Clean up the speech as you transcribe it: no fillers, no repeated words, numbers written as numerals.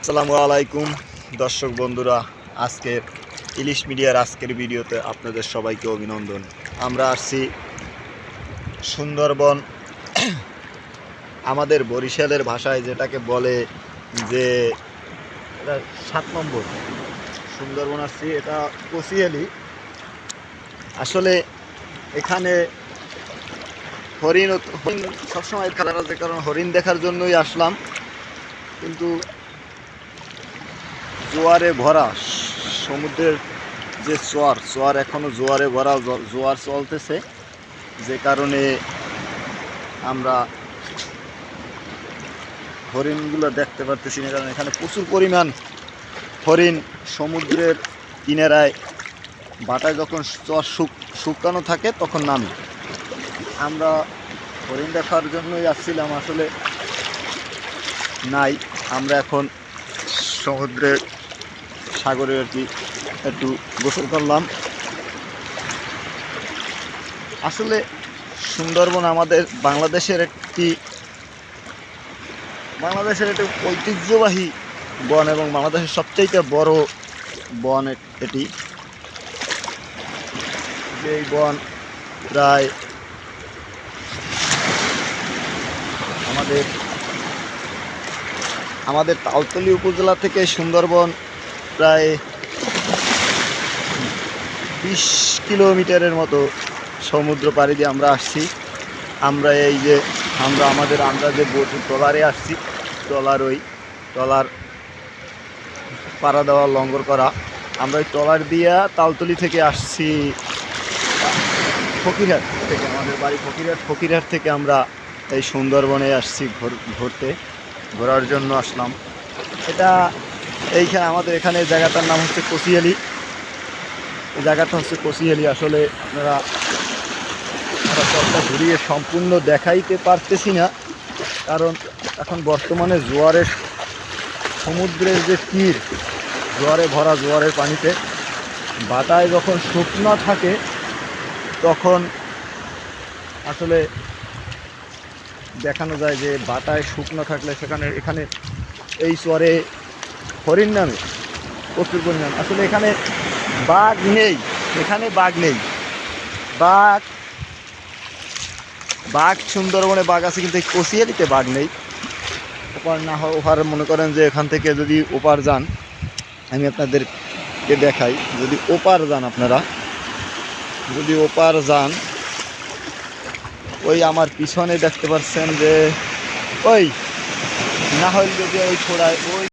আসসালামু আলাইকুম দর্শক বন্ধুরা, আজকের ইলিশ মিডিয়ার আজকের ভিডিওতে আপনাদের সবাইকে অভিনন্দন। আমরা আসছি সুন্দরবন, আমাদের বরিশালের ভাষায় যেটাকে বলে যে এটা 7 নম্বর সুন্দরবন আসছি। এটা কচিয়ালি। আসলে এখানে হরিণ সবসময় খেলা আছে, কারণ হরিণ দেখার জন্যই আসলাম, কিন্তু জোয়ারে ভরা সমুদ্রের যে চোয়ার এখনো জোয়ারে ভরা, জোয়ার চলতেছে, যে কারণে আমরা হরিণগুলো দেখতে পারতেছি না। কারণ এখানে প্রচুর পরিমাণ হরিণ সমুদ্রের কিনারায় বাটায় যখন চর শুকানো থাকে তখন নামে। আমরা হরিণ দেখার জন্যই আসছিলাম, আসলে নাই। আমরা এখন সমুদ্রের সাগরে আর কি একটু গোসল করলাম। আসলে সুন্দরবন আমাদের বাংলাদেশের একটি ঐতিহ্যবাহী বন এবং বাংলাদেশের সবচেয়ে বড় বন এটি। এই বন প্রায় আমাদের তালতলী উপজেলা থেকে সুন্দরবন প্রায় 20 কিলোমিটারের মতো সমুদ্র পাড়ি দিয়ে আমরা আসছি। আমরা যে ট্রলারে আসছি, ট্রলার পাড়া দেওয়া, লঙ্গর করা। আমরা ওই ট্রলার দিয়ে তালতলী থেকে আসছি ফকিরহাট থেকে, আমাদের বাড়ি ফকিরহাট থেকে আমরা এই সুন্দরবনে আসছি ঘোরার জন্য আসলাম। এইখানে আমাদের এখানে জায়গাটার নাম হচ্ছে কচিয়ালি। এই জায়গাটা হচ্ছে কচিয়ালি। আসলে আপনারা চরটা ঘুরিয়ে সম্পূর্ণ দেখাইতে পারতেছি না, কারণ এখন বর্তমানে সমুদ্রের যে তীর, জোয়ারে ভরা, জোয়ারের পানিতে বাটায় যখন শুকনো থাকে তখন আসলে দেখানো যায় যে বাটায় শুকনো থাকলে এখানে এই চরে হরিণ নামে প্রচুর পরিমাণ। আসলে এখানে বাঘ নেই, বাঘ সুন্দরবনে বাঘ আছে, কিন্তু এই কচিয়ালিতে বাঘ নেই। ওপার মনে করেন যে এখান থেকে যদি ওপার যান, আমি আপনাদেরকে দেখাই। যদি ওপার যান, ওই আমার পিছনে দেখতে পাচ্ছেন যে ওই না হইলে যদি ওই ছোড়ায় ওই